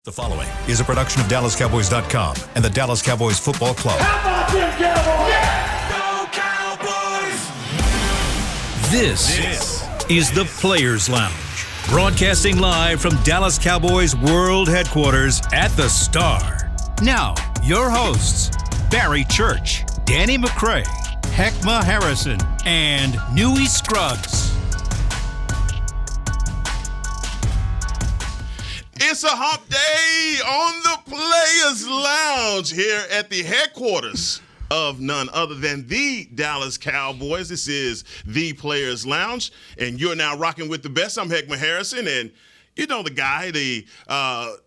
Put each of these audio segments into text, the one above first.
The following is a production of DallasCowboys.com and the Dallas Cowboys Football Club. How about them Cowboys? Yeah! Go Cowboys! This is the Players Lounge, broadcasting live from Dallas Cowboys World Headquarters at the Star. Now, your hosts, Barry Church, Danny McCray, Hek'ma Harrison, and Newy Scruggs. It's a hump day on the Players Lounge here at the headquarters of none other than the Dallas Cowboys. This is the Players Lounge, and you're now rocking with the best. I'm Hek'ma Harrison, and you know the guy, the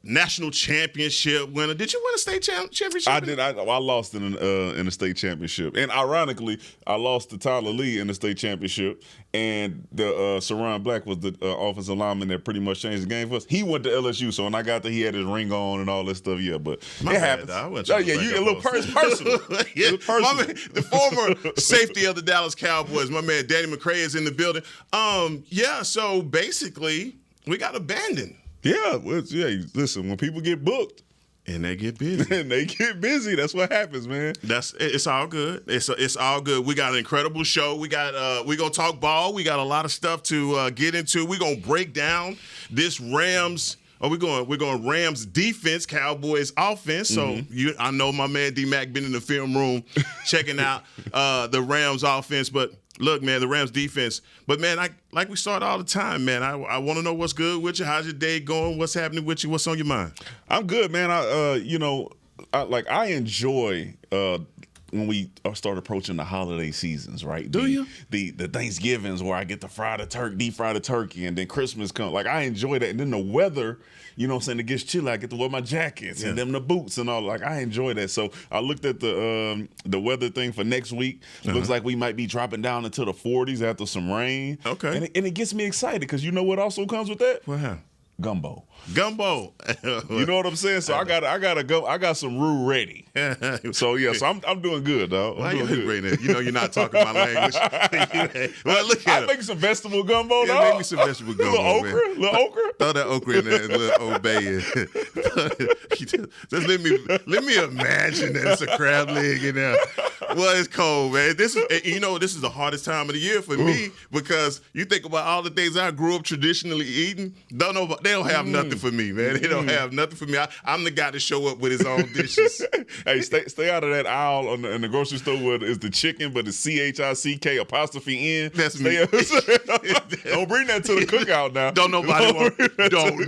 national championship winner. Did you win a state championship? I did. I lost in the state championship, and ironically, I lost to Tyler Lee in the state championship. And the Saron Black was the offensive lineman that pretty much changed the game for us. He went to LSU, so when I got there, he had his ring on and all that stuff. Yeah, but it happens. You a little personal. Yeah, my man, the former safety of the Dallas Cowboys, my man Danny McCray is in the building. So basically, we got abandoned. Yeah, listen, when people get booked, and they get busy. That's what happens, man. It's all good. It's all good. We got an incredible show. We got we're gonna talk ball. We got a lot of stuff to get into. We're gonna break down this Rams. We're going Rams defense, Cowboys offense. So I know my man D-Mac been in the film room checking out the Rams offense, but. Look, man, the Rams defense. But, man, like we start all the time, man, I want to know what's good with you. How's your day going? What's happening with you? What's on your mind? I'm good, man. I enjoy when we start approaching the holiday seasons, right? Do you? The Thanksgivings where I get to deep fry the turkey, and then Christmas comes. Like, I enjoy that. And then the weather, you know what I'm saying, it gets chilly. I get to wear my jackets and the boots and all. Like, I enjoy that. So I looked at the weather thing for next week. Looks like we might be dropping down into the 40s after some rain. Okay. And it gets me excited because you know what also comes with that? What happened? Gumbo. You know what I'm saying? So I got some roux ready. So I'm doing good, dog. Why you doing good? You know you're not talking my language. Well, look at I make some vegetable gumbo, dog. Make me some vegetable gumbo, little okra. Throw that okra in there, little Old Bay in. Just let me imagine that it's a crab leg in there. Well, it's cold, man. This is the hardest time of the year for me because you think about all the things I grew up traditionally eating. They don't have nothing for me, man. They don't have nothing for me. I'm the guy to show up with his own dishes. Hey, stay out of that aisle in the grocery store where it's the chicken, but it's CHICK''N. That's me. Don't bring that to the cookout now. Don't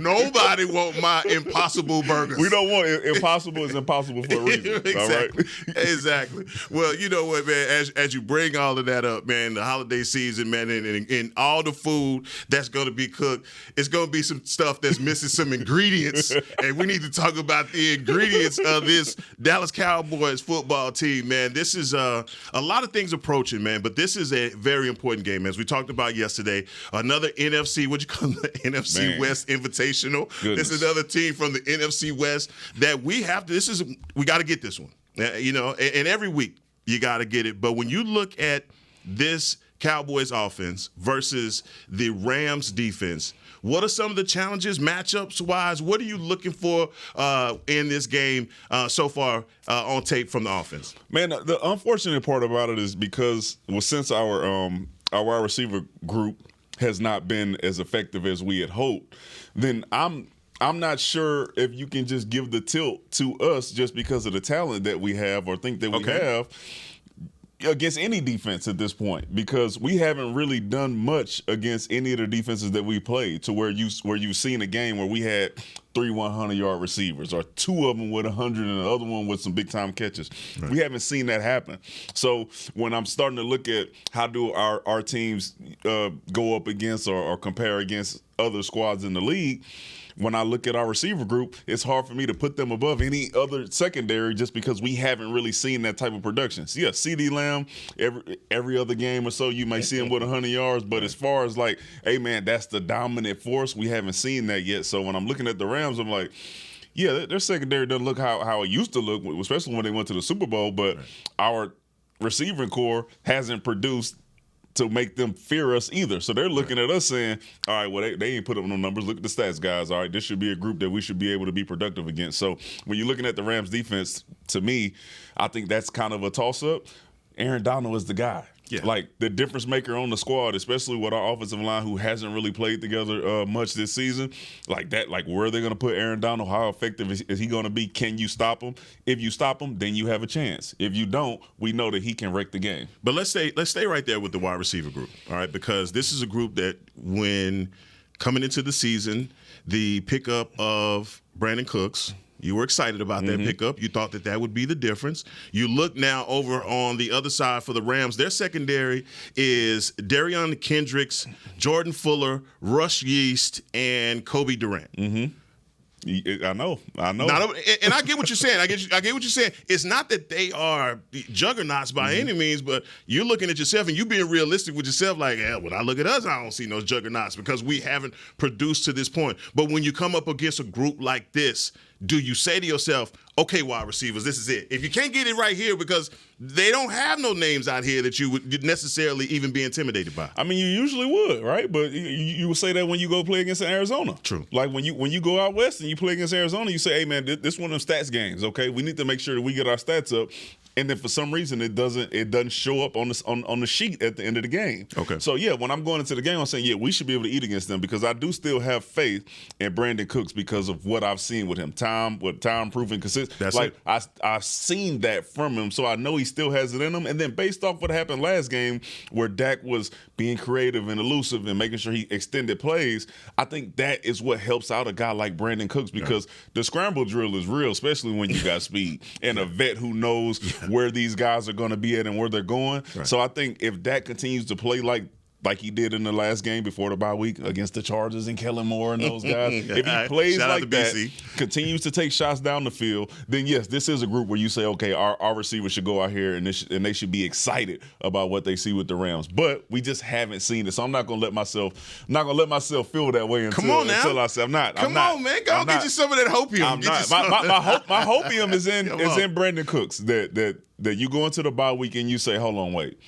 nobody want my Impossible burgers. We don't want it. Impossible is impossible for a reason. Exactly. All right? Exactly. Well, you know what, man? As you bring all of that up, man, the holiday season, man, and all the food that's going to be cooked, it's going to be some stuff that's missing some ingredients, and we need to talk about the ingredients of this Dallas Cowboys football team, man. This is a lot of things approaching, man, but this is a very important game, as we talked about yesterday. Another NFC, what you call the NFC West Invitational. Goodness. This is another team from the NFC West that we got to get this one. And every week you got to get it. But when you look at this Cowboys offense versus the Rams defense, what are some of the challenges matchups-wise? What are you looking for in this game so far on tape from the offense? Man, the unfortunate part about it is because since our wide receiver group has not been as effective as we had hoped, then I'm not sure if you can just give the tilt to us just because of the talent that we have or think that we have against any defense at this point, because we haven't really done much against any of the defenses that we played to where you've seen a game where we had 3 100-yard receivers or 2 of them with 100 and the other one with some big-time catches. Right. We haven't seen that happen. So when I'm starting to look at how do our teams go up against or compare against other squads in the league, when I look at our receiver group, it's hard for me to put them above any other secondary just because we haven't really seen that type of production. So, yeah, CeeDee Lamb, every other game or so, you might see him with 100 yards. But as far as like, hey, man, that's the dominant force, we haven't seen that yet. So when I'm looking at the Rams, I'm like, yeah, their secondary doesn't look how it used to look, especially when they went to the Super Bowl. But our receiving core hasn't produced to make them fear us either. So they're looking at us saying, all right, well, they ain't put up no numbers. Look at the stats, guys. All right, this should be a group that we should be able to be productive against. So when you're looking at the Rams defense, to me, I think that's kind of a toss-up. Aaron Donald is the guy. Yeah. Like the difference maker on the squad, especially with our offensive line who hasn't really played together much this season. Like that, like where are they going to put Aaron Donald? How effective is he going to be? Can you stop him? If you stop him, then you have a chance. If you don't, we know that he can wreck the game. But let's stay right there with the wide receiver group, all right? Because this is a group that when coming into the season, the pickup of Brandon Cooks, you were excited about that pickup. You thought that would be the difference. You look now over on the other side for the Rams. Their secondary is Darion Kendricks, Jordan Fuller, Rush Yeast, and Kobe Durant. I know. And I get what you're saying. I get what you're saying. It's not that they are juggernauts by any means, but you're looking at yourself and you being realistic with yourself. Like, yeah, when I look at us, I don't see no juggernauts because we haven't produced to this point. But when you come up against a group like this, do you say to yourself, okay, wide receivers, this is it? If you can't get it right here because they don't have no names out here that you would necessarily even be intimidated by. I mean, you usually would, right? But you would say that when you go play against Arizona. True. Like when you go out west and you play against Arizona, you say, hey, man, this one of them stats games, okay? We need to make sure that we get our stats up. And then for some reason it doesn't show up on the sheet at the end of the game. Okay. So yeah, when I'm going into the game, I'm saying, yeah, we should be able to eat against them because I do still have faith in Brandon Cooks because of what I've seen with him. Time proving consistent. That's like it. I've seen that from him, so I know he still has it in him. And then based off what happened last game, where Dak was being creative and elusive and making sure he extended plays, I think that is what helps out a guy like Brandon Cooks because the scramble drill is real, especially when you got speed and a vet who knows where these guys are going to be at and where they're going. Right. So I think if Dak continues to play like he did in the last game before the bye week against the Chargers and Kellen Moore and those guys, if he plays like that, continues to take shots down the field, then yes, this is a group where you say, okay, our receivers should go out here and they should be excited about what they see with the Rams. But we just haven't seen it, so I'm not going to let myself feel that way until I say I'm not. Come on, man, go get you some of that hopium. My hopium is in Brandon Cooks that you go into the bye week and you say, hold on, wait.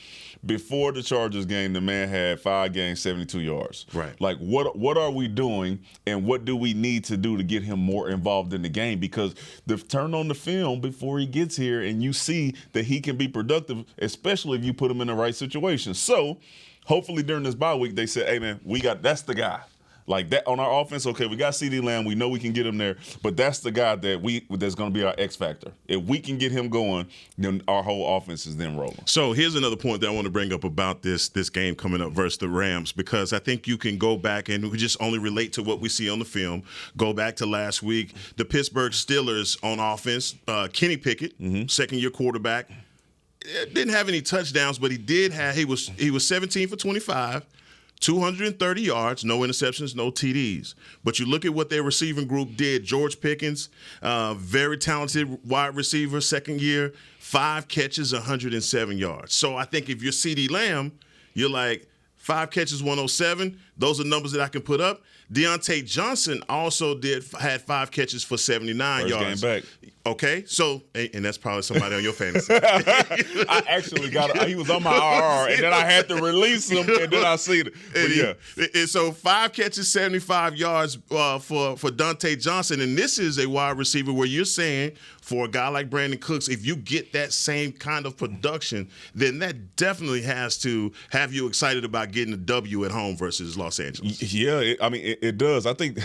Before the Chargers game, the man had 5 games, 72 yards. Right. Like, what are we doing, and what do we need to do to get him more involved in the game? Because turn on the film before he gets here, and you see that he can be productive, especially if you put him in the right situation. So, hopefully during this bye week, they said, hey, man, that's the guy. Like that on our offense, okay, we got CeeDee Lamb. We know we can get him there, but that's the guy that's going to be our X factor. If we can get him going, then our whole offense is then rolling. So here's another point that I want to bring up about this game coming up versus the Rams, because I think you can go back and we just only relate to what we see on the film. Go back to last week, the Pittsburgh Steelers on offense, Kenny Pickett, second-year quarterback, didn't have any touchdowns, but he was 17 for 25. 230 yards, no interceptions, no TDs. But you look at what their receiving group did. George Pickens, very talented wide receiver, second year, 5 catches, 107 yards. So I think if you're CeeDee Lamb, you're like, 5 catches, 107. Those are numbers that I can put up. Deontay Johnson also had 5 catches for 79 yards. Game back. Okay, so and that's probably somebody on your fantasy. I actually he was on my RR, and then I had to release him, and then I see it. And so 5 catches, 75 yards for Dante Johnson, and this is a wide receiver where you're saying for a guy like Brandon Cooks, if you get that same kind of production, then that definitely has to have you excited about getting a W at home versus Los Angeles. Yeah, it does. I think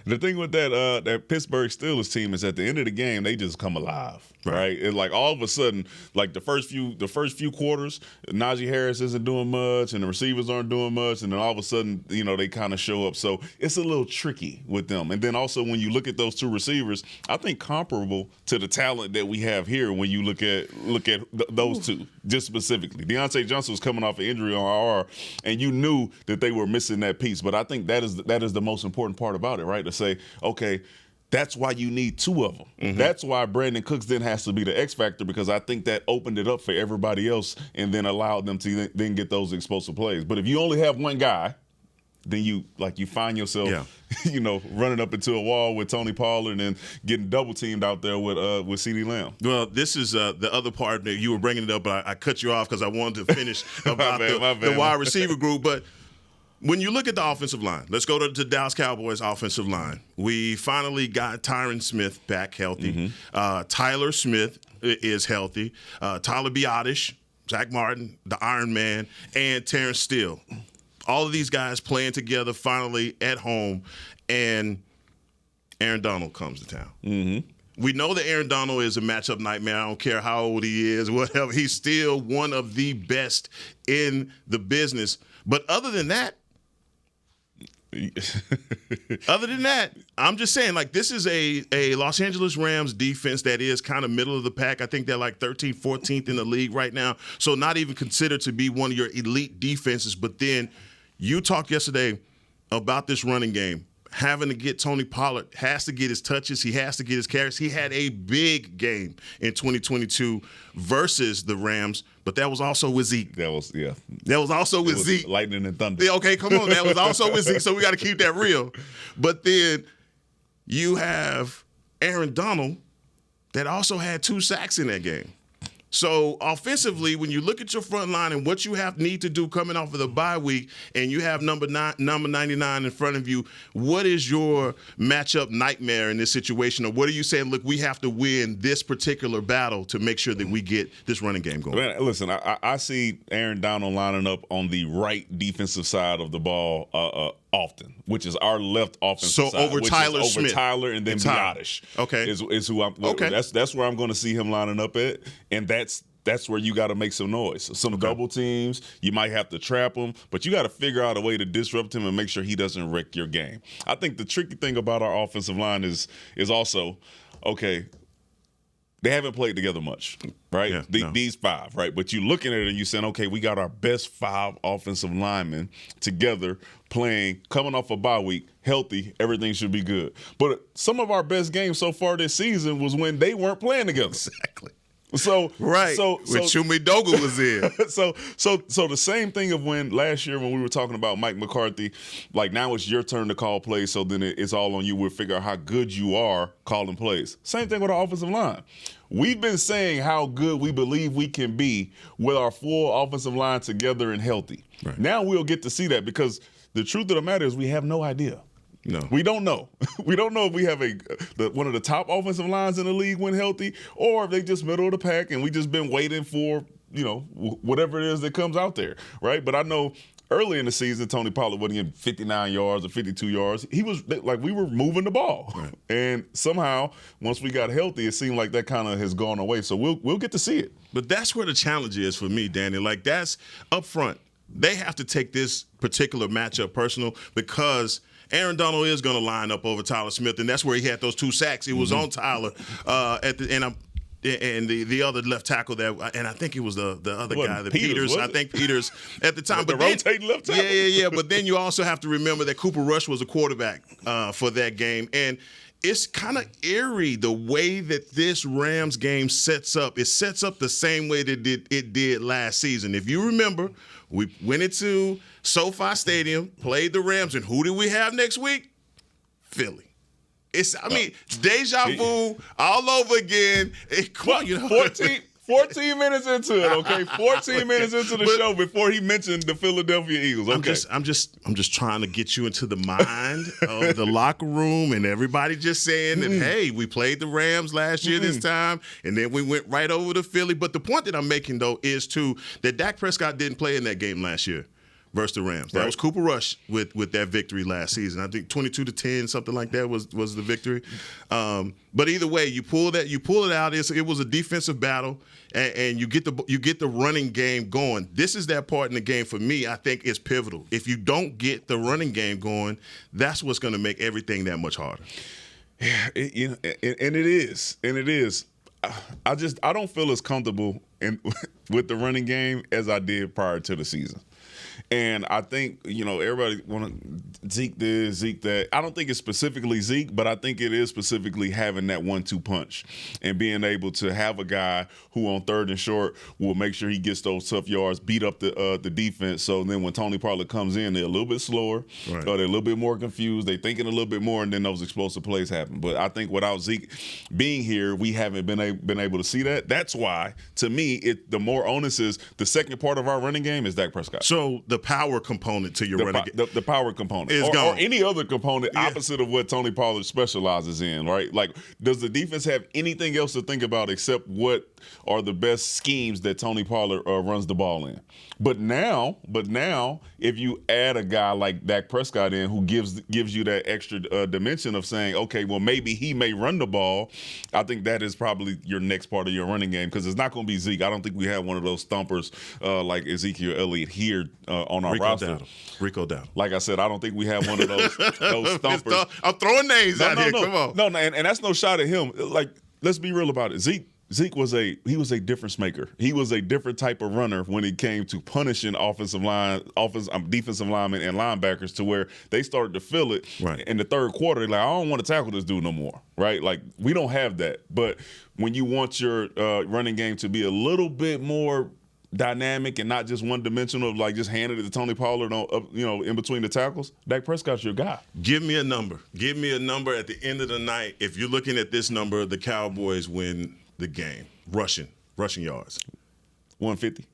the thing with that Pittsburgh Steelers team is at the end of the game, they just come alive, right? It's like all of a sudden, like the first few quarters, Najee Harris isn't doing much, and the receivers aren't doing much, and then all of a sudden, they kind of show up. So it's a little tricky with them. And then also when you look at those two receivers, I think comparable to the talent that we have here when you look at those two, just specifically. Deontay Johnson was coming off an injury on IR, and you knew that they were missing that piece. But I think that is the most important part about it, right? To say, okay, that's why you need 2 of them. Mm-hmm. That's why Brandon Cooks then has to be the X factor, because I think that opened it up for everybody else and then allowed them to then get those explosive plays. But if you only have one guy, then you find yourself, running up into a wall with Tony Pollard and then getting double teamed out there with CeeDee Lamb. Well, this is the other part that you were bringing it up, but I cut you off because I wanted to finish about the wide receiver group. But when you look at the offensive line, let's go to the Dallas Cowboys offensive line. We finally got Tyron Smith back healthy. Tyler Smith is healthy. Tyler Biotish, Zach Martin, the Iron Man, and Terrence Steele. All of these guys playing together finally at home, and Aaron Donald comes to town. We know that Aaron Donald is a matchup nightmare. I don't care how old he is, whatever. He's still one of the best in the business. But other than that, I'm just saying, this is a Los Angeles Rams defense that is kind of middle of the pack. I think they're 13th, 14th in the league right now. So not even considered to be one of your elite defenses. But then you talked yesterday about this running game. Having to get Tony Pollard, has to get his touches. He has to get his carries. He had a big game in 2022 versus the Rams, but that was also with Zeke. That was also with Zeke. Lightning and thunder. Yeah, okay, come on. That was also with Zeke, so we got to keep that real. But then you have Aaron Donald that also had 2 sacks in that game. So offensively, when you look at your front line and what you need to do coming off of the bye week, and you have number 99 in front of you, what is your matchup nightmare in this situation? Or what are you saying, look, we have to win this particular battle to make sure that we get this running game going? Man, listen, I see Aaron Donald lining up on the right defensive side of the ball often, which is our left offensive side. So over Tyler Smith. Over Tyler and then Biotish. Okay. Is who I'm okay. That's where I'm going to see him lining up at. And that's where you got to make some noise. Some double teams, you might have to trap him, but you got to figure out a way to disrupt him and make sure he doesn't wreck your game. I think the tricky thing about our offensive line is also, okay, they haven't played together much, right? Yeah, These 5, right? But you're looking at it and you're saying, okay, we got our best 5 offensive linemen together playing, coming off a bye week, healthy, everything should be good. But some of our best games so far this season was when they weren't playing together. Exactly. So right, when Chumi Doga was in. So the same thing of when last year when we were talking about Mike McCarthy, now it's your turn to call plays, so then it's all on you. We'll figure out how good you are calling plays. Same thing with our offensive line. We've been saying how good we believe we can be with our full offensive line together and healthy. Right. Now we'll get to see that, because the truth of the matter is we have no idea. No, we don't know. We don't know if we have one of the top offensive lines in the league when healthy, or if they just middle of the pack and we just been waiting for whatever it is that comes out there, right? But I know early in the season, Tony Pollard wasn't getting 59 yards or 52 yards. He was we were moving the ball, right. And somehow once we got healthy, it seemed like that kind of has gone away. So we'll get to see it. But that's where the challenge is for me, Danny. That's up front. They have to take this particular matchup personal, because Aaron Donald is going to line up over Tyler Smith, and that's where he had those 2 sacks. It was on Tyler at the end. And the other left tackle and I think it was the other guy, Peters. I think Peters at the time. But the rotating left tackle. Yeah. But then you also have to remember that Cooper Rush was a quarterback for that game, and it's kind of eerie the way that this Rams game sets up. It sets up the same way that it did last season. If you remember, we went into SoFi Stadium, played the Rams, and who did we have next week? Philly. Deja vu all over again. 14 minutes into it, okay? 14 minutes into the show before he mentioned the Philadelphia Eagles. Okay. I'm just trying to get you into the mind of the locker room, and everybody just saying that, hey, we played the Rams last year this time, and then we went right over to Philly. But the point that I'm making, though, is, too, that Dak Prescott didn't play in that game last year versus the Rams. That was Cooper Rush with that victory last season. I think 22-10, something like that was the victory. But either way, you pull it out. It was a defensive battle, and you get the running game going. This is that part in the game for me. I think is pivotal. If you don't get the running game going, that's what's going to make everything that much harder. Yeah, and it is. I don't feel as comfortable with the running game as I did prior to the season. And I think, everybody want to Zeke this, Zeke that. I don't think it's specifically Zeke, but I think it is specifically having that 1-2 punch and being able to have a guy who on 3rd and short will make sure he gets those tough yards, beat up the defense. So then when Tony Pollard comes in, they're a little bit slower, right. They're a little bit more confused, they're thinking a little bit more, and then those explosive plays happen. But I think without Zeke being here, we haven't been able to see that. That's why, to me, the more onus is the second part of our running game is Dak Prescott. So the power component to your running game. The power component. Is gone. Or any other component opposite of what Tony Pollard specializes in, right? Like, does the defense have anything else to think about except what are the best schemes that Tony Pollard runs the ball in? But now, if you add a guy like Dak Prescott in who gives you that extra dimension of saying, okay, well, maybe he may run the ball, I think that is probably your next part of your running game, because it's not going to be Zeke. I don't think we have one of those thumpers like Ezekiel Elliott here on our roster. Rico Dowdle. Like I said, I don't think we have one of those thumpers. I'm throwing names out here. Come on. No, and that's no shot at him. Like, let's be real about it. Zeke was a difference maker. He was a different type of runner when it came to punishing defensive linemen and linebackers, to where they started to feel it in the third quarter. They're like, I don't want to tackle this dude no more, right? Like, we don't have that. But when you want your running game to be a little bit more dynamic and not just one-dimensional, like just handing it to Tony Pollard in between the tackles, Dak Prescott's your guy. Give me a number. Give me a number at the end of the night. If you're looking at this number, the Cowboys win the game. Rushing yards. 150.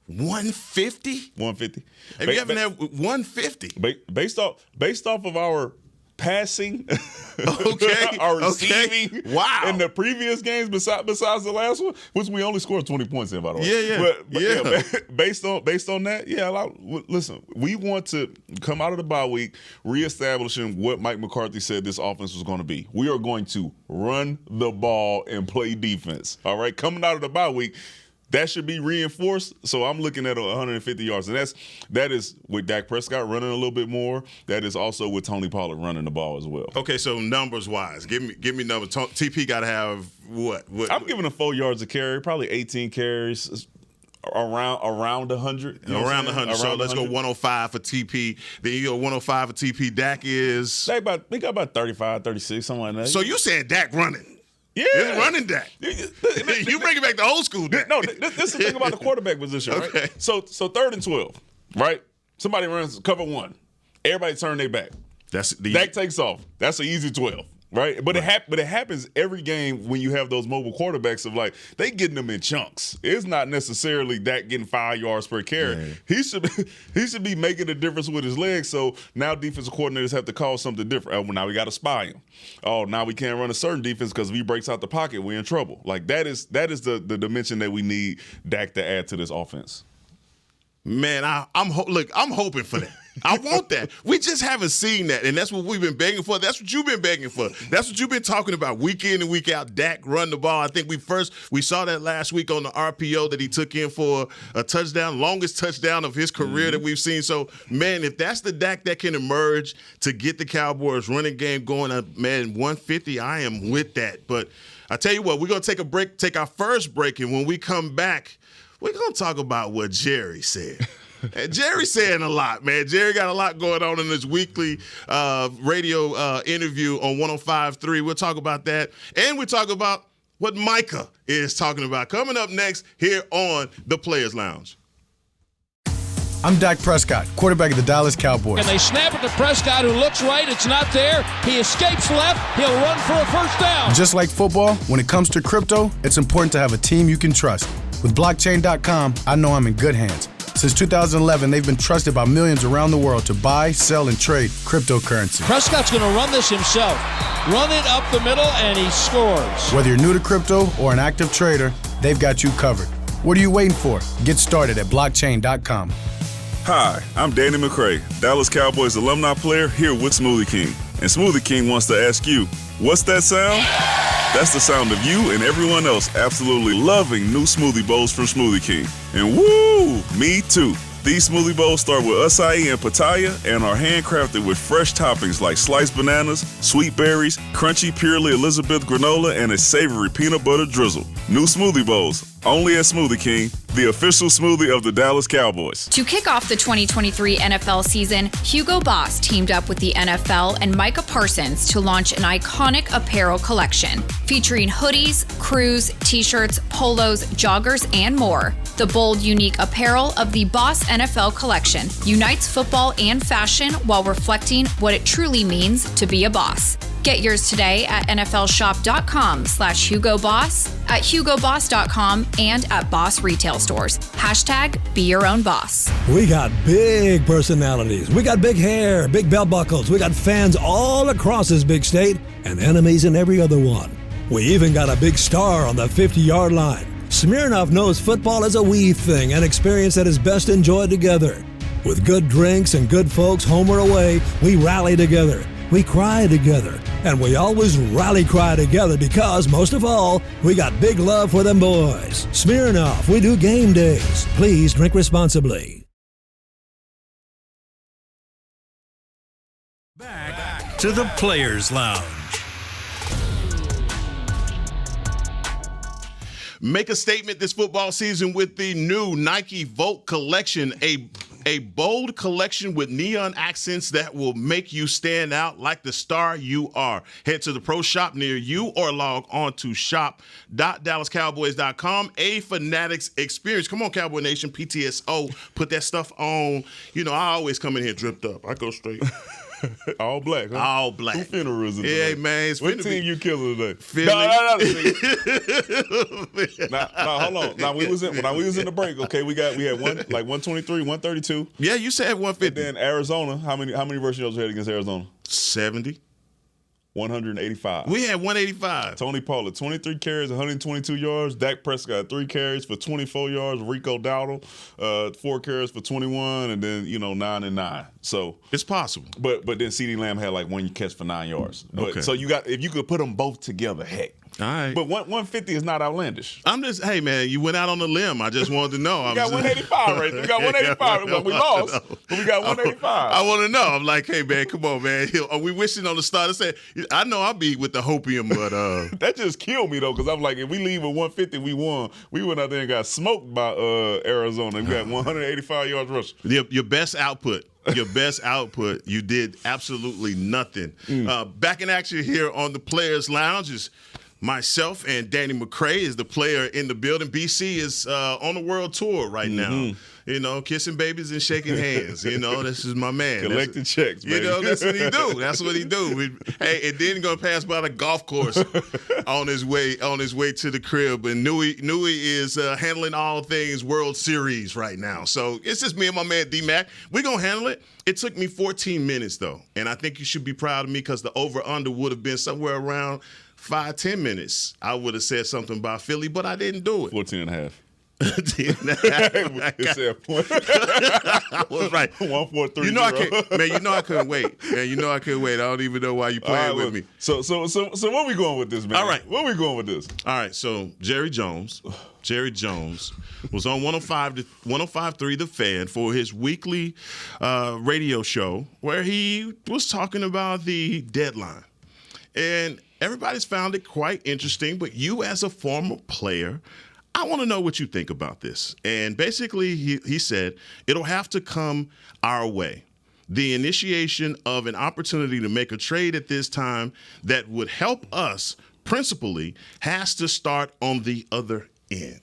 150? 150. Have you ever had 150? Based off of our passing, okay, our receiving, wow, in the previous games besides the last one, which we only scored 20 points in, by the way. But based on that, listen, we want to come out of the bye week reestablishing what Mike McCarthy said this offense was going to be. We are going to run the ball and play defense. All right, coming out of the bye week, that should be reinforced. So I'm looking at 150 yards. And that is with Dak Prescott running a little bit more. That is also with Tony Pollard running the ball as well. Okay, so numbers-wise, give me numbers. TP got to have what? I'm giving him 4 yards a carry, probably 18 carries, around 100. Around 100. So let's go 105 for TP. Then you go 105 for TP. Dak is? They got about 35, 36, something like that. So you said Dak running. Yeah. It's running Dak. You bring it back to old school Dak. No, this is the thing about the quarterback position, right? Okay. So 3rd and 12, right? Somebody runs cover 1. Everybody turn their back. Dak takes off. That's an easy 12, right? But it happens every game when you have those mobile quarterbacks of, like, they getting them in chunks. It's not necessarily Dak getting 5 yards per carry. Yeah. He should be making a difference with his legs. So now defensive coordinators have to call something different. Well, now we got to spy him. Oh, now we can't run a certain defense because if he breaks out the pocket, we're in trouble. Like, that is the dimension that we need Dak to add to this offense. Man, I'm hoping for that. I want that. We just haven't seen that, and that's what we've been begging for. That's what you've been begging for. That's what you've been talking about week in and week out. Dak run the ball. I think we saw that last week on the RPO that he took in for a touchdown, longest touchdown of his career that we've seen. So, man, if that's the Dak that can emerge to get the Cowboys running game going, man, 150, I am with that. But I tell you what, we're going to take a break, take our first break, and when we come back, we're going to talk about what Jerry said. And Jerry's saying a lot, man. Jerry got a lot going on in his weekly radio interview on 105.3. We'll talk about that. And we'll talk about what Micah is talking about. Coming up next here on the Players Lounge. I'm Dak Prescott, quarterback of the Dallas Cowboys. And they snap it to Prescott, who looks right. It's not there. He escapes left. He'll run for a first down. Just like football, when it comes to crypto, it's important to have a team you can trust. With blockchain.com, I know I'm in good hands. Since 2011, they've been trusted by millions around the world to buy, sell, and trade cryptocurrency. Prescott's going to run this himself. Run it up the middle, and he scores. Whether you're new to crypto or an active trader, they've got you covered. What are you waiting for? Get started at blockchain.com. Hi, I'm Danny McCray, Dallas Cowboys alumni player here with Smoothie King. And Smoothie King wants to ask you, what's that sound? That's the sound of you and everyone else absolutely loving new smoothie bowls from Smoothie King. And woo, me too. These smoothie bowls start with acai and pitaya and are handcrafted with fresh toppings like sliced bananas, sweet berries, crunchy Purely Elizabeth granola, and a savory peanut butter drizzle. New smoothie bowls, only at Smoothie King, the official smoothie of the Dallas Cowboys. To kick off the 2023 NFL season, Hugo Boss teamed up with the NFL and Micah Parsons to launch an iconic apparel collection featuring hoodies, crews, t-shirts, polos, joggers, and more. The bold, unique apparel of the Boss NFL collection unites football and fashion while reflecting what it truly means to be a boss. Get yours today at nflshop.com/HugoBoss, at HugoBoss.com, and at Boss retail stores. #Be your own boss. We got big personalities. We got big hair, big belt buckles. We got fans all across this big state and enemies in every other one. We even got a big star on the 50-yard line. Smirnoff knows football is a we thing, an experience that is best enjoyed together. With good drinks and good folks home or away, we rally together. We cry together, and we always rally cry together because, most of all, we got big love for them boys. Smirnoff, we do game days. Please drink responsibly. Back to the Players Lounge. Make a statement this football season with the new Nike Volt collection, a bold collection with neon accents that will make you stand out like the star you are. Head to the pro shop near you or log on to shop.dallascowboys.com. A Fanatics experience. Come on, Cowboy Nation, PTSO. Put that stuff on. You know, I always come in here dripped up. I go straight. All black, huh? All black. Who funeral is it Yeah, today? man. It's what team you killing today? Philly. No, hold on. Now when we was in the break, okay, we had one like 123, 132. Yeah, you said 150. And then Arizona, how many versus yards we had against Arizona? 70. 185. We had 185. Tony Pollard, 23 carries, 122 yards. Dak Prescott, 3 carries for 24 yards. Rico Dowdle, 4 carries for 21, and then 9 and 9. So it's possible. But then CeeDee Lamb had like 1 catch for 9 yards. Okay. So if you could put them both together, heck. All right. But 150 is not outlandish. Hey man, you went out on a limb. I just wanted to know. We got 185 right there. We got 185. Well, we lost, but we got 185. I want to know. I'm like, hey man, come on, man. Are we wishing on the start? I said, I know I'll be with the hopium, but that just killed me though, because I'm like, if we leave at 150, we won. We went out there and got smoked by Arizona. We got 185 yards rush. Your best output. Your best output. You did absolutely nothing. Back in action here on the Players Lounge is myself and Danny McCray is the player in the building. BC is on the world tour right now. Kissing babies and shaking hands. This is my man. Collecting checks, baby. That's what he do. That's what he do. Hey, and then gonna pass by the golf course on his way to the crib. And Newy is handling all things World Series right now. So it's just me and my man D-Mac. We're gonna handle it. It took me 14 minutes though, and I think you should be proud of me because the over/under would have been somewhere around 5-10 minutes. I would have said something about Philly, but I didn't do it. 14 and a half. I was right. 1-4-3. I couldn't wait. Man, I couldn't wait. I don't even know why you playing with me. So where we going with this, man? All right. Where we going with this? All right. So Jerry Jones was on 105.3 The Fan for his weekly radio show where he was talking about the deadline. And everybody's found it quite interesting, but you as a former player, I want to know what you think about this. And basically, he said, it'll have to come our way. The initiation of an opportunity to make a trade at this time that would help us principally has to start on the other end.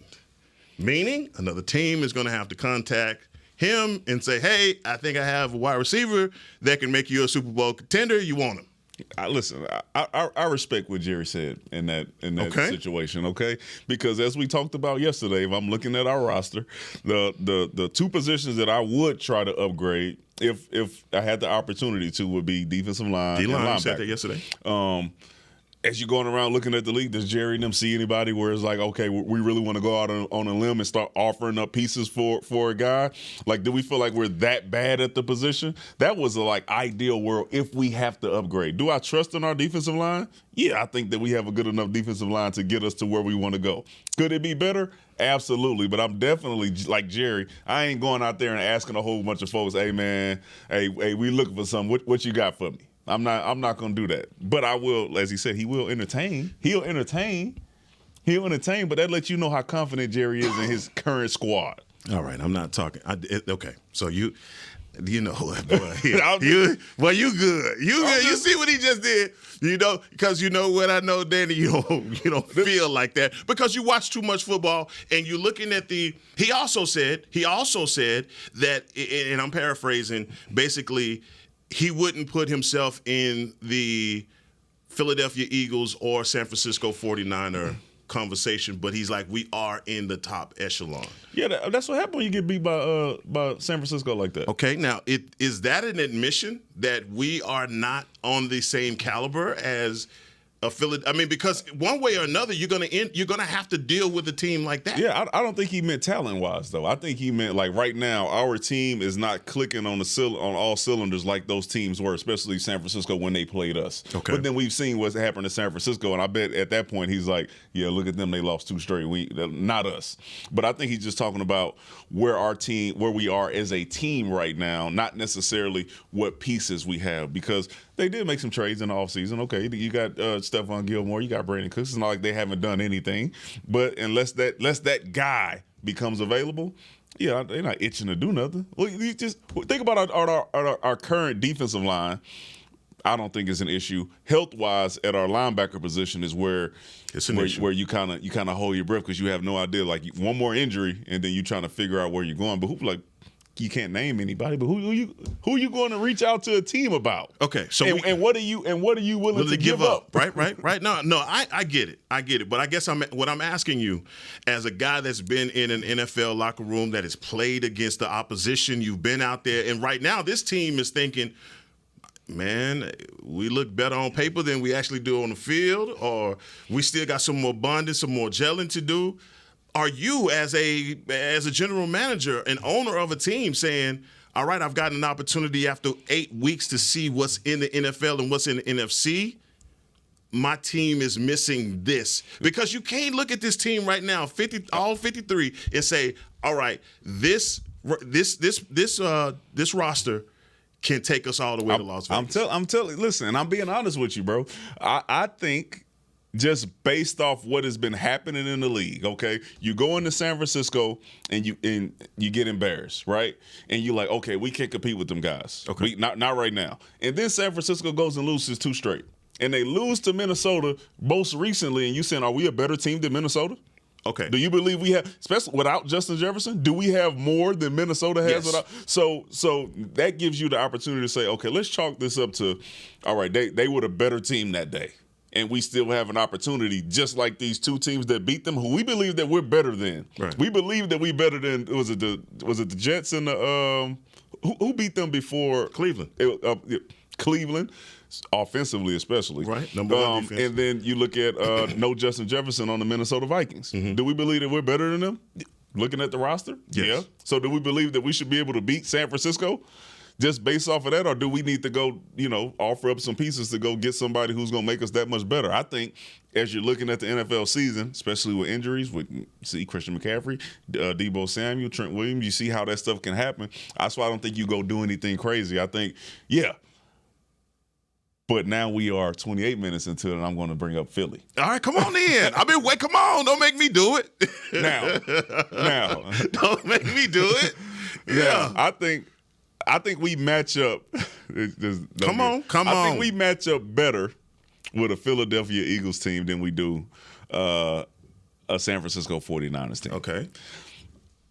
Meaning, another team is going to have to contact him and say, hey, I think I have a wide receiver that can make you a Super Bowl contender. You want him? Listen, I respect what Jerry said in that situation, okay? Because as we talked about yesterday, if I'm looking at our roster, the two positions that I would try to upgrade if I had the opportunity to would be defensive line and linebacker. You said that yesterday. as you're going around looking at the league, does Jerry and them see anybody where it's like, okay, we really want to go out on a limb and start offering up pieces for a guy? Like, do we feel like we're that bad at the position? That was a ideal world if we have to upgrade. Do I trust in our defensive line? Yeah, I think that we have a good enough defensive line to get us to where we want to go. Could it be better? Absolutely. But I'm definitely like Jerry. I ain't going out there and asking a whole bunch of folks, hey man, hey, we looking for something. What you got for me? I'm not gonna do that. But I will, as he said, he will entertain. He'll entertain, but that lets you know how confident Jerry is in his current squad. All right, I'm not talking. Okay, so you know, boy, you good. You good. You see what he just did? You know, because you know what I know, Danny. You don't feel like that because you watch too much football and you're looking at the. He also said that, and I'm paraphrasing, basically. He wouldn't put himself in the Philadelphia Eagles or San Francisco 49er conversation, but he's like, we are in the top echelon. Yeah, that's what happens when you get beat by San Francisco like that. Okay, now, is that an admission that we are not on the same caliber as a Philly? I mean, because one way or another, you're gonna have to deal with a team like that. Yeah, I don't think he meant talent-wise, though. I think he meant like right now, our team is not clicking on all cylinders like those teams were, especially San Francisco when they played us. Okay. But then we've seen what's happened to San Francisco, and I bet at that point he's like, yeah, look at them, they lost 2 straight. Not us. But I think he's just talking about where we are as a team right now, not necessarily what pieces we have, because they did make some trades in the offseason. Okay, you got Stephon Gilmore, you got Brandon Cooks. It's not like they haven't done anything. But unless that guy becomes available, yeah, they're not itching to do nothing. Well, you just think about our current defensive line. I don't think it's an issue. Health-wise, at our linebacker position is where it's an issue. Where you kind of hold your breath because you have no idea. Like one more injury, and then you trying to figure out where you're going. But you can't name anybody, but who are you going to reach out to a team about? Okay, so what are you willing to give up? Right. No, I get it. But I guess what I'm asking you, as a guy that's been in an NFL locker room that has played against the opposition, you've been out there, and right now this team is thinking, man, we look better on paper than we actually do on the field, or we still got some more bonding, some more gelling to do. Are you, as a general manager and owner of a team, saying, all right, I've gotten an opportunity after 8 weeks to see what's in the NFL and what's in the NFC? My team is missing this. Because you can't look at this team right now, all 53, and say, all right, this roster can take us all the way to Las Vegas. I'm telling. Listen, and I'm being honest with you, bro. I think just based off what has been happening in the league, okay, you go into San Francisco and you get embarrassed, right? And you're like, okay, we can't compete with them guys. Okay, not right now. And then San Francisco goes and loses 2 straight, and they lose to Minnesota most recently. And you saying, are we a better team than Minnesota? Okay. Do you believe we have, especially without Justin Jefferson, do we have more than Minnesota has? Yes. Without? So that gives you the opportunity to say, okay, let's chalk this up to, all right, they were the better team that day. And we still have an opportunity, just like these 2 teams that beat them, who we believe that we're better than. Right. We believe that we better than, was it the Jets and the who beat them before? Cleveland. Cleveland, offensively especially. Right. Number 1 defense. And then you look at no Justin Jefferson on the Minnesota Vikings. Mm-hmm. Do we believe that we're better than them? Looking at the roster? Yes. Yeah. So do we believe that we should be able to beat San Francisco? Just based off of that, or do we need to go, offer up some pieces to go get somebody who's going to make us that much better? I think as you're looking at the NFL season, especially with injuries, you see Christian McCaffrey, Deebo Samuel, Trent Williams, you see how that stuff can happen. That's why I don't think you go do anything crazy. I think, yeah. But now we are 28 minutes into it, and I'm going to bring up Philly. All right, come on in. Come on. Don't make me do it. Now. Don't make me do it. Yeah. I think we match up. Come on. I think we match up better with a Philadelphia Eagles team than we do a San Francisco 49ers team. Okay.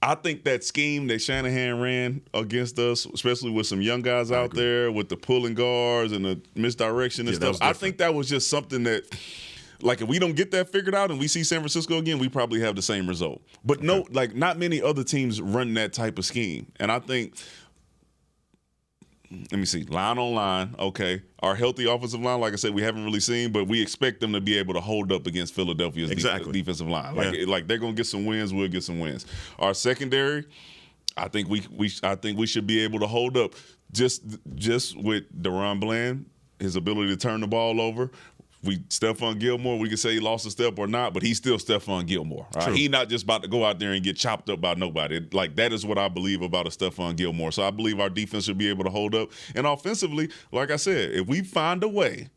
I think that scheme that Shanahan ran against us, especially with some young guys out there with the pulling guards and the misdirection and stuff, I think that was just something that, like, if we don't get that figured out and we see San Francisco again, we probably have the same result. But not many other teams run that type of scheme. And I think let me see, line on line, okay. Our healthy offensive line, like I said, we haven't really seen, but we expect them to be able to hold up against Philadelphia's defensive line. Like they're going to get some wins, we'll get some wins. Our secondary, I think we should be able to hold up just with Deron Bland, his ability to turn the ball over. Stephon Gilmore, we can say he lost a step or not, but he's still Stephon Gilmore. All right? He's not just about to go out there and get chopped up by nobody. Like, that is what I believe about a Stephon Gilmore. So I believe our defense should be able to hold up. And offensively, like I said, if we find a way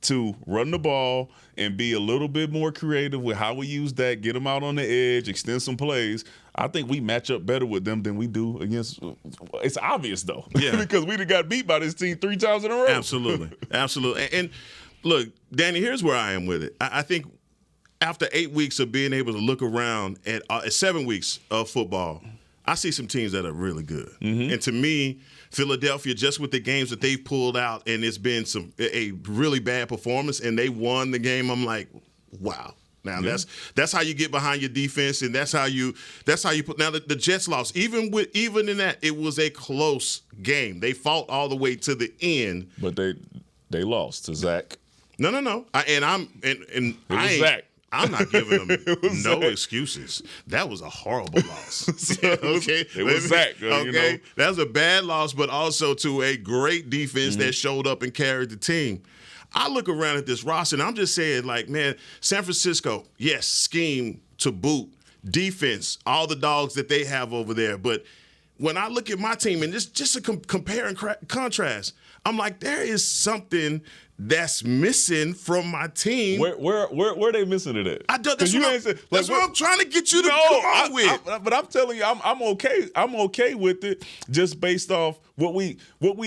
to run the ball and be a little bit more creative with how we use that, get them out on the edge, extend some plays, I think we match up better with them than we do against – it's obvious, though, because we done got beat by this team 3 times in a row. Absolutely. And look, Danny, here's where I am with it. I think after 8 weeks of being able to look around at 7 weeks of football, I see some teams that are really good. Mm-hmm. And to me, Philadelphia, just with the games that they've pulled out, and it's been a really bad performance, and they won the game, I'm like, wow. Now that's how you get behind your defense, and that's how you put. Now the Jets lost. Even in that, it was a close game. They fought all the way to the end, but they lost to Zach. No. Zach. I'm not giving them no excuses. That was a horrible loss. Okay, it was Zach. Okay, you know. That was a bad loss, but also to a great defense that showed up and carried the team. I look around at this roster, and I'm just saying, like, man, San Francisco, yes, scheme to boot, defense, all the dogs that they have over there. But when I look at my team, and just a compare and contrast, I'm like, there is something that's missing from my team. Where are they missing it at? That's what I'm trying to get you to come on with. But I'm telling you, I'm okay. I'm okay with it, just based off what we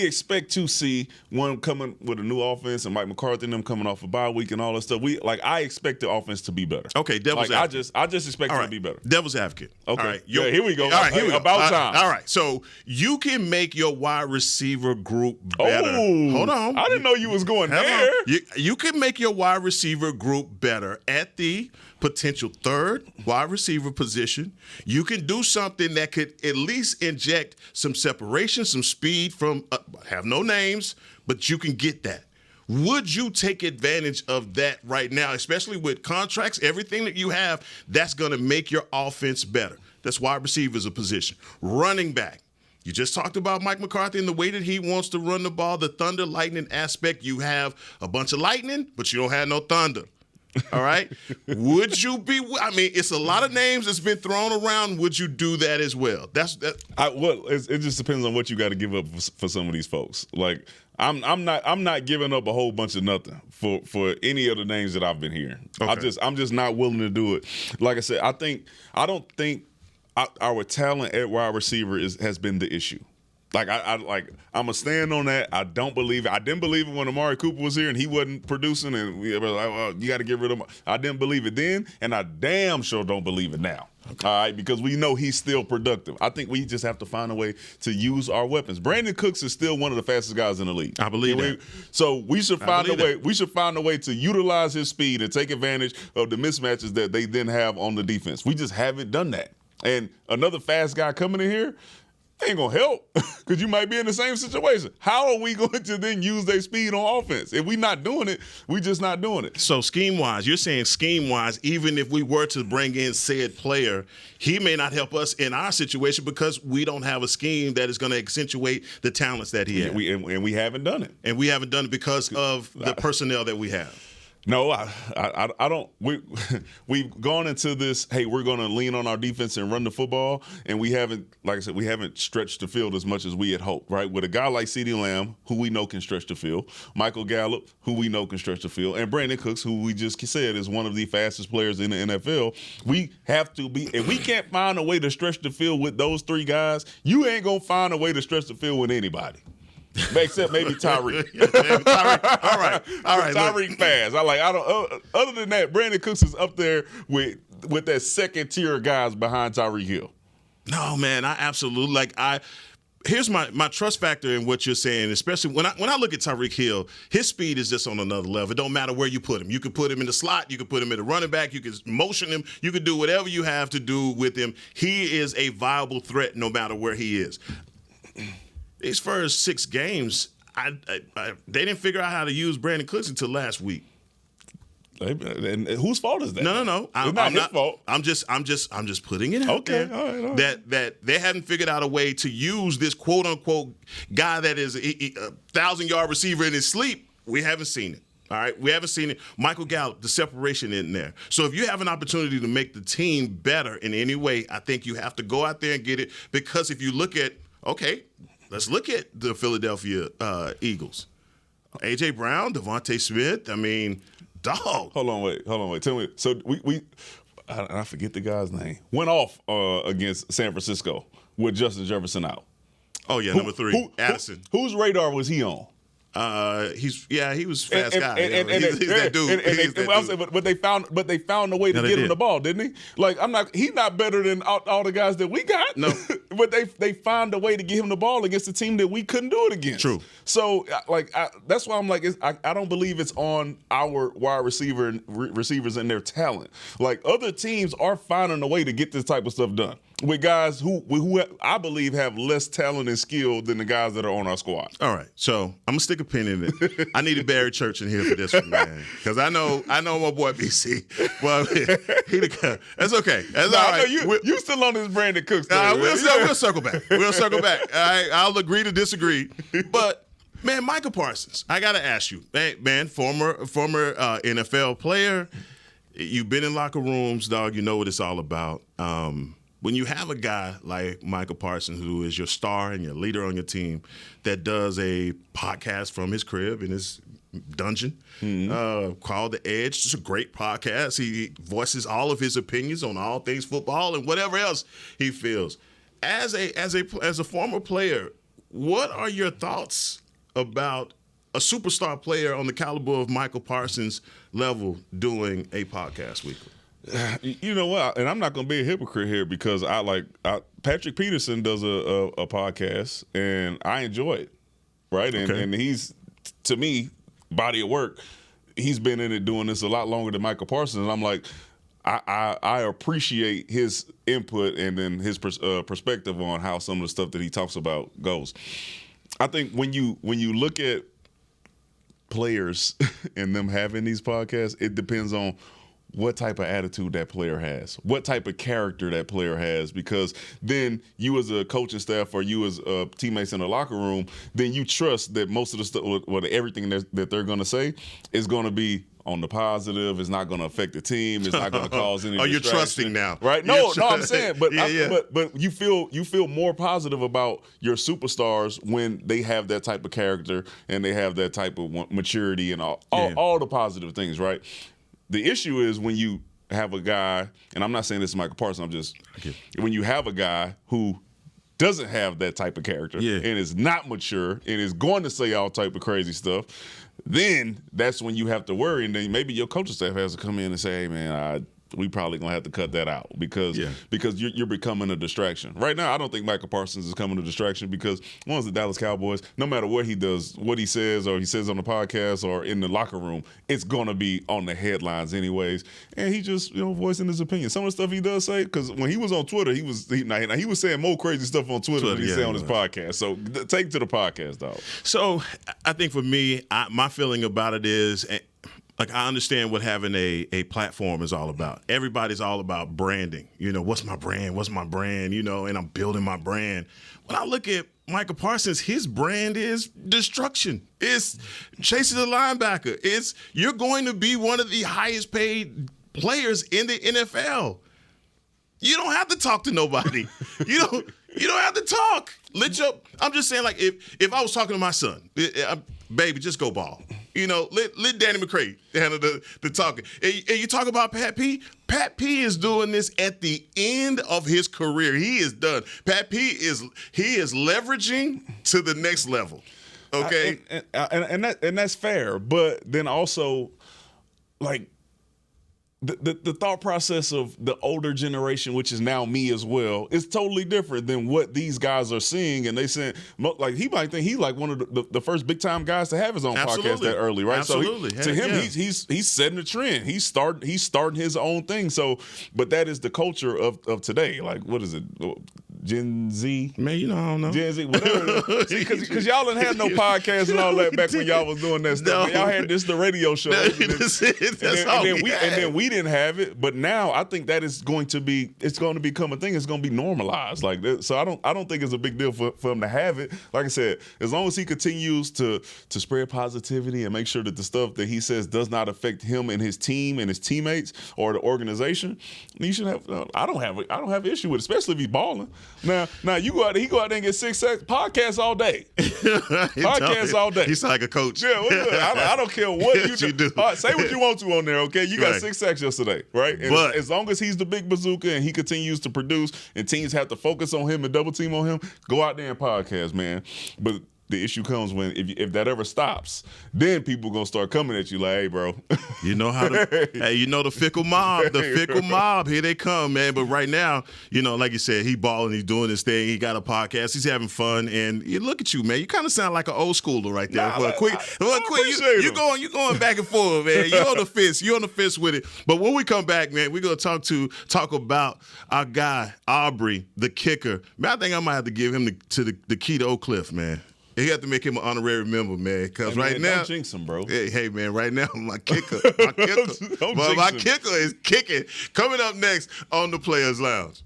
expect to see when coming with a new offense and Mike McCarthy and them coming off a bye week and all that stuff. I expect the offense to be better. Okay, devil's advocate. I just expect it to be better. Devil's advocate. Okay, all right, here we go. All right, here we go. About time. All right, so you can make your wide receiver group better. Oh, hold on. I didn't know you was going there. You can make your wide receiver group better at the potential third wide receiver position. You can do something that could at least inject some separation, some speed from have no names, but you can get that. Would you take advantage of that right now, especially with contracts, everything that you have, that's going to make your offense better? That's wide receiver is a position. Running back. You just talked about Mike McCarthy and the way that he wants to run the ball, the thunder lightning aspect. You have a bunch of lightning, but you don't have no thunder. All right? Would you be – I mean, it's a lot of names that's been thrown around. Would you do that as well? It just depends on what you got to give up for some of these folks. Like, I'm not giving up a whole bunch of nothing for any of the names that I've been hearing. Okay. I'm just not willing to do it. Like I said, I don't think our talent at wide receiver has been the issue. Like I'm gonna stand on that. I don't believe it. I didn't believe it when Amari Cooper was here and he wasn't producing, and we were like, well, you got to get rid of him. I didn't believe it then, and I damn sure don't believe it now. Okay. All right, because we know he's still productive. I think we just have to find a way to use our weapons. Brandon Cooks is still one of the fastest guys in the league. I believe that. So we should find a way. We should find a way to utilize his speed and take advantage of the mismatches that they then have on the defense. We just haven't done that. And another fast guy coming in here ain't going to help because you might be in the same situation. How are we going to then use their speed on offense? If we're not doing it, we just not doing it. So scheme-wise, you're saying scheme-wise, even if we were to bring in said player, he may not help us in our situation because we don't have a scheme that is going to accentuate the talents that he has. And we haven't done it. And we haven't done it because of the personnel that we have. No, I don't. We've gone into this, hey, we're going to lean on our defense and run the football, and we haven't, like I said, we haven't stretched the field as much as we had hoped, right? With a guy like CeeDee Lamb, who we know can stretch the field, Michael Gallup, who we know can stretch the field, and Brandon Cooks, who we just said is one of the fastest players in the NFL, we have to be, if we can't find a way to stretch the field with those three guys, you ain't going to find a way to stretch the field with anybody. Except maybe Tyreek. All right. Tyreek fast. Other than that, Brandon Cooks is up there with that second tier of guys behind Tyreek Hill. No, man, I absolutely here's my trust factor in what you're saying, especially when I look at Tyreek Hill, his speed is just on another level. It don't matter where you put him. You could put him in the slot, you could put him in the running back, you could motion him, you could do whatever you have to do with him. He is a viable threat no matter where he is. these first 6 games, they didn't figure out how to use Brandon Cooks until last week. And whose fault is that? No. It's not his fault. I'm just putting it out there. All right. That they haven't figured out a way to use this quote unquote guy that is a 1,000-yard receiver in his sleep. We haven't seen it. All right, we haven't seen it. Michael Gallup, the separation in there. So if you have an opportunity to make the team better in any way, I think you have to go out there and get it. Because if you look at, let's look at the Philadelphia Eagles. A.J. Brown, Devontae Smith, I mean, dog. Hold on, wait. Tell me. So I forget the guy's name. Went off against San Francisco with Justin Jefferson out. Oh, yeah, number 3, Addison. Whose radar was he on? He was fast guy. He's that dude. But they found a way to get him the ball, didn't he? He's not better than all the guys that we got. No. But they found a way to get him the ball against a team that we couldn't do it against. True. So that's why I'm like, I don't believe it's on our wide receivers and their talent. Like, other teams are finding a way to get this type of stuff done with guys who I believe have less talent and skill than the guys that are on our squad. All right, so I'm gonna stick a pin in it. I needed Barry Church in here for this one, man, because I know my boy BC. Well, he the guy. That's okay. That's all right. You still on this Brandon Cooks thing? We'll circle back. We'll circle back. All right, I'll agree to disagree, but. Man, Micah Parsons, I got to ask you, man, former NFL player, you've been in locker rooms, dog, you know what it's all about. When you have a guy like Micah Parsons, who is your star and your leader on your team, that does a podcast from his crib in his dungeon called The Edge. It's a great podcast. He voices all of his opinions on all things football and whatever else he feels. As a former player, what are your thoughts about a superstar player on the caliber of Michael Parsons level doing a podcast weekly? You know what? And I'm not going to be a hypocrite here because Patrick Peterson does a podcast and I enjoy it, right? And he's, to me, body of work. He's been in it doing this a lot longer than Michael Parsons. And I'm like, I appreciate his input and then his perspective on how some of the stuff that he talks about goes. I think when you look at players and them having these podcasts, it depends on what type of attitude that player has, what type of character that player has, because then you as a coaching staff or you as teammates in the locker room, then you trust that most of the stuff, everything that they're going to say is going to be on the positive. It's not going to affect the team. It's not going to cause any. Oh, you're trusting now, right? No, I'm saying, but but you feel more positive about your superstars when they have that type of character and they have that type of maturity and all the positive things, right? The issue is when you have a guy, and I'm not saying this is Michael Parsons. When you have a guy who doesn't have that type of character and is not mature and is going to say all type of crazy stuff, then that's when you have to worry, and then maybe your coaching staff has to come in and say, hey, man, we probably going to have to cut that out because you're becoming a distraction. Right now, I don't think Micah Parsons is becoming a distraction because one's the Dallas Cowboys, no matter what he does, what he says or he says on the podcast or in the locker room, it's going to be on the headlines anyways. And he just, voicing his opinion. Some of the stuff he does say, because when he was on Twitter, he was saying more crazy stuff on Twitter than he said on his podcast. So take it to the podcast, dog. So I think for me, my feeling about it is – I understand what having a platform is all about. Everybody's all about branding. What's my brand? What's my brand? And I'm building my brand. When I look at Micah Parsons, his brand is destruction. It's chasing the linebacker. It's you're going to be one of the highest paid players in the NFL. You don't have to talk to nobody. You don't have to talk. I'm just saying, if I was talking to my son, baby, just go ball. Let Danny McCray handle the talking. And you talk about Pat P. Pat P is doing this at the end of his career. He is done. Pat P is leveraging to the next level. Okay, and that's fair. But then also, the thought process of the older generation, which is now me as well, is totally different than what these guys are seeing. And they saying, he might think he's one of the first big time guys to have his own podcast that early, right? Absolutely. So to him, he's setting the trend. He's starting his own thing. So, but that is the culture of today. What is it? Gen Z. Man, I don't know. Gen Z, whatever. See, because y'all didn't have no podcast and all that back when y'all was doing that stuff. Man, y'all had the radio show. That's it. And then we didn't have it. But now I think that is going to become a thing. It's going to be normalized like that. So I don't think it's a big deal for him to have it. Like I said, as long as he continues to spread positivity and make sure that the stuff that he says does not affect him and his team and his teammates or the organization, you should have. I don't have an issue with it, especially if he's balling. Now he go out there and get 6 sacks. Podcasts all day. Podcasts all day. He's like a coach. Yeah, I don't care what you do. Say what you want to on there, okay? You got right. 6 sacks yesterday, right? And but as long as he's the big bazooka and he continues to produce and teams have to focus on him and double team on him, go out there and podcast, man. But the issue comes when if that ever stops, then people gonna start coming at you like, hey, bro. You know how to, the fickle mob, here they come, man. But right now, like you said, he balling, he's doing his thing, he got a podcast, he's having fun, and you look at you, man. You kind of sound like an old schooler right there. You going back and forth, man. You're on the fence with it. But when we come back, man, we're gonna talk about our guy Aubrey, the kicker. Man, I think I might have to give him the key to Oak Cliff, man. You have to make him an honorary member, man. Because right now, don't jinx him, bro. Hey, man, right now, my kicker is kicking. Coming up next on the Players Lounge.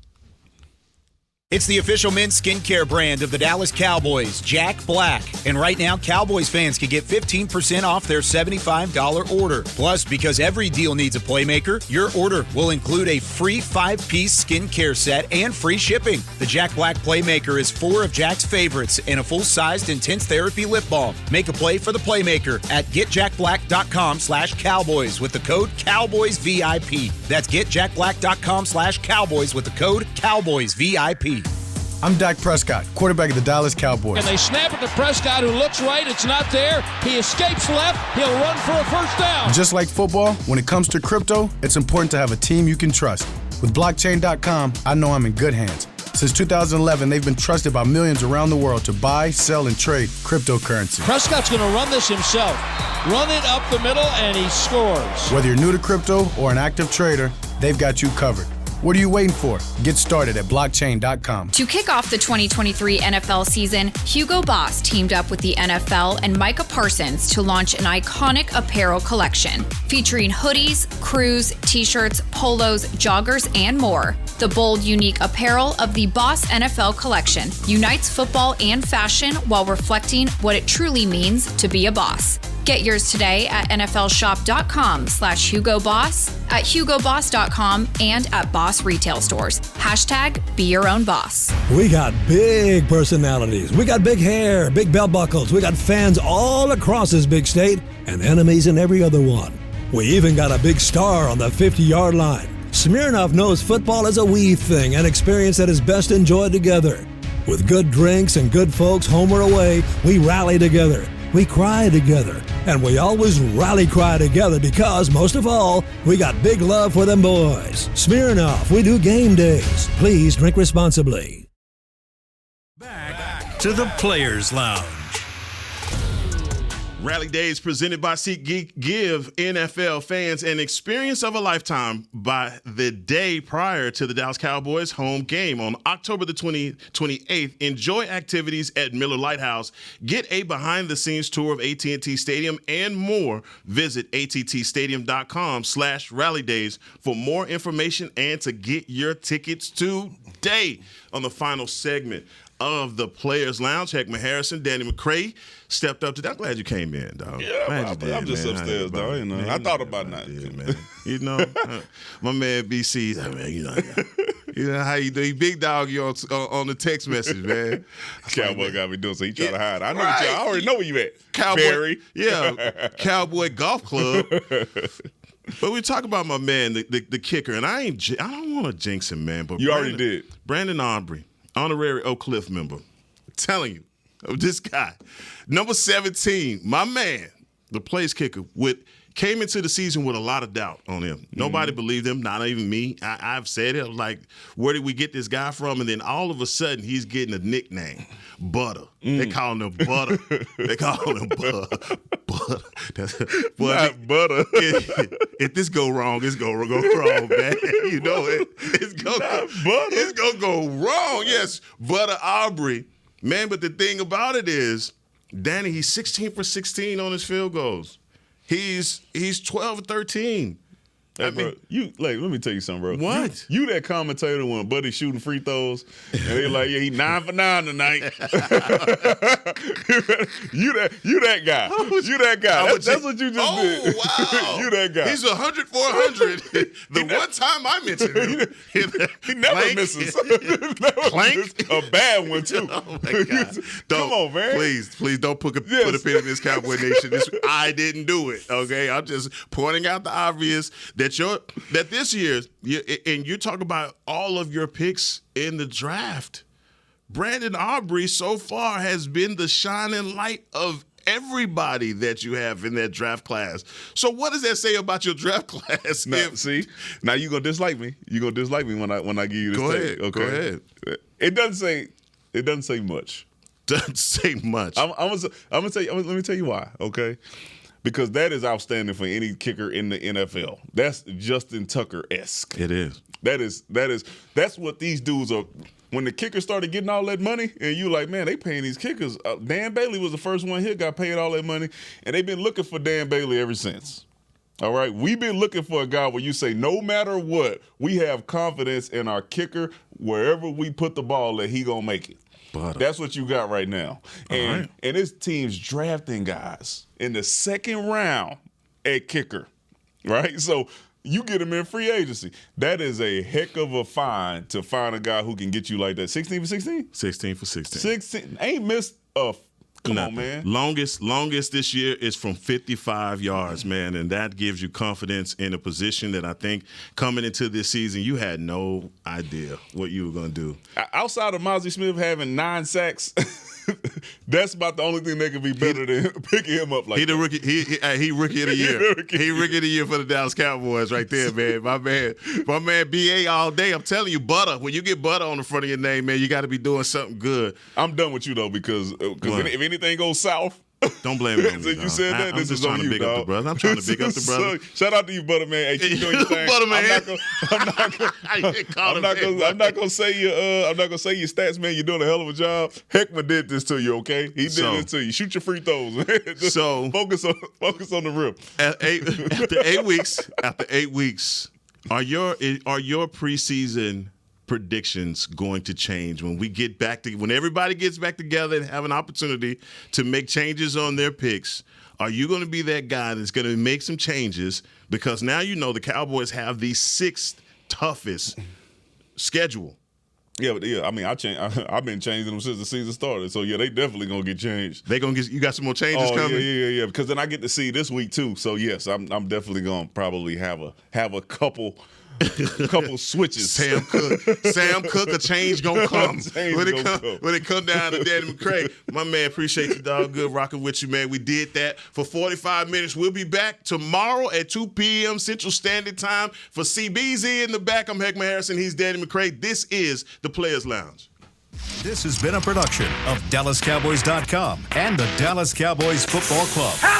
It's the official men's skincare brand of the Dallas Cowboys, Jack Black. And right now, Cowboys fans can get 15% off their $75 order. Plus, because every deal needs a playmaker, your order will include a free 5-piece skincare set and free shipping. The Jack Black Playmaker is 4 of Jack's favorites and a full-sized intense therapy lip balm. Make a play for the playmaker at getjackblack.com/Cowboys with the code CowboysVIP. That's getjackblack.com/Cowboys with the code CowboysVIP. I'm Dak Prescott, quarterback of the Dallas Cowboys. And they snap it to Prescott, who looks right. It's not there. He escapes left. He'll run for a first down. Just like football, when it comes to crypto, it's important to have a team you can trust. With blockchain.com, I know I'm in good hands. Since 2011, they've been trusted by millions around the world to buy, sell, and trade cryptocurrency. Prescott's going to run this himself. Run it up the middle, and he scores. Whether you're new to crypto or an active trader, they've got you covered. What are you waiting for? Get started at blockchain.com. To kick off the 2023 NFL season, Hugo Boss teamed up with the NFL and Micah Parsons to launch an iconic apparel collection featuring hoodies, crews, t-shirts, polos, joggers, and more. The bold, unique apparel of the Boss NFL collection unites football and fashion while reflecting what it truly means to be a boss. Get yours today at nflshop.com/HugoBoss, at HugoBoss.com, and at Boss retail stores. #Be your own boss. We got big personalities. We got big hair, big belt buckles. We got fans all across this big state and enemies in every other one. We even got a big star on the 50-yard line. Smirnoff knows football is a we thing, an experience that is best enjoyed together. With good drinks and good folks home or away, we rally together. We cry together, and we always rally cry together because, most of all, we got big love for them boys. Smirnoff, we do game days. Please drink responsibly. Back to the Players Lounge. Rally Days presented by SeatGeek give NFL fans an experience of a lifetime by the day prior to the Dallas Cowboys home game on October the 28th. Enjoy activities at Miller Lighthouse. Get a behind-the-scenes tour of AT&T Stadium and more. Visit attstadium.com/rallydays for more information and to get your tickets today. On the final segment of the Players Lounge, Hek'ma Harrison, Danny McCray stepped up to. I'm glad you came in, dog. Yeah, I'm just upstairs, dog. Man, I thought about not. Man. My man BC, man, you know how you do. He big dog you on the text message, man. Cowboy got me doing so he try to hide. I know what I already know where you at. Cowboy, Barry. Yeah, Cowboy Golf Club. But we talk about my man, the kicker, and I don't want to jinx him, man. But you already did. Brandon Aubrey, honorary Oak Cliff member. I'm telling you, this guy, number 17, my man, the place kicker with came into the season with a lot of doubt on him. Nobody believed him, not even me. I've said it. I was like, where did we get this guy from? And then all of a sudden, he's getting a nickname, Butter. They calling him Butter. They calling him Butter. Not Butter. If this go wrong, it's gonna go wrong, man. You know it. It's gonna go wrong. Yes, Butter Aubrey, man. But the thing about it is, Danny, he's 16 for 16 on his field goals. He's 12 or 13. Hey, bro, let me tell you something, bro. What? You that commentator when Buddy's shooting free throws, and they're like, yeah, he 9 for 9 tonight. you that guy. You that guy. That's what you just did. Wow. You that guy. He's 100 for 100. One time I mentioned him. He never misses. Clank. A bad one, too. Oh, my God. Come on, man. Please don't put a pin in this Cowboy Nation. I didn't do it, okay? I'm just pointing out the obvious that this year, and you talk about all of your picks in the draft, Brandon Aubrey so far has been the shining light of everybody that you have in that draft class. So what does that say about your draft class? Now you're gonna dislike me. You're gonna dislike me when I give you this take. Okay? Go ahead. It doesn't say much. Doesn't say much. I'm gonna tell you. Let me tell you why. Okay. Because that is outstanding for any kicker in the NFL. That's Justin Tucker-esque. It is. That's what these dudes are. When the kicker started getting all that money, and you like, man, they paying these kickers. Dan Bailey was the first one here, got paid all that money, and they've been looking for Dan Bailey ever since. All right? We've been looking for a guy where you say, no matter what, we have confidence in our kicker. Wherever we put the ball at, he gonna make it. That's what you got right now. And this team's drafting guys in the second round at kicker, right? So you get him in free agency. That is a heck of a find to find a guy who can get you like that. 16 for 16? 16 for 16. 16. Ain't missed a Come on, man. Longest this year is from 55 yards, man, and that gives you confidence in a position that I think coming into this season you had no idea what you were going to do. Outside of Mozzie Smith having 9 sacks, that's about the only thing that could be better than picking him up like that. He rookie of the year. He rookie of the year for the Dallas Cowboys right there, man. My man BA all day. I'm telling you, Butter. When you get Butter on the front of your name, man, you got to be doing something good. I'm done with you though because if anything goes south. Don't blame me. Since you said that, this is on you, I'm trying to big up the brother. Shout out to you, Butter man. Hey, keep doing your thing. Butter man. I'm not gonna say your stats, man. You're doing a hell of a job. Hek'ma did this to you, okay? He did this to you. Shoot your free throws. Just focus on the rim. After 8 weeks, are your preseason predictions going to change when everybody gets back together and have an opportunity to make changes on their picks? Are you going to be that guy that's going to make some changes because now you know the Cowboys have the 6th toughest schedule? Yeah, I mean, I've been changing them since the season started. So yeah, they definitely gonna get changed. You got some more changes coming? Yeah. Because then I get to see this week too. So yes, I'm definitely gonna probably have a couple switches. Sam Cook, a change gonna come. When it come down to Danny McCray. My man, appreciate you, dog. Good rocking with you, man. We did that for 45 minutes. We'll be back tomorrow at 2 p.m. Central Standard Time. For CBZ in the back, I'm Hek'ma Harrison. He's Danny McCray. This is the Players Lounge. This has been a production of DallasCowboys.com and the Dallas Cowboys Football Club.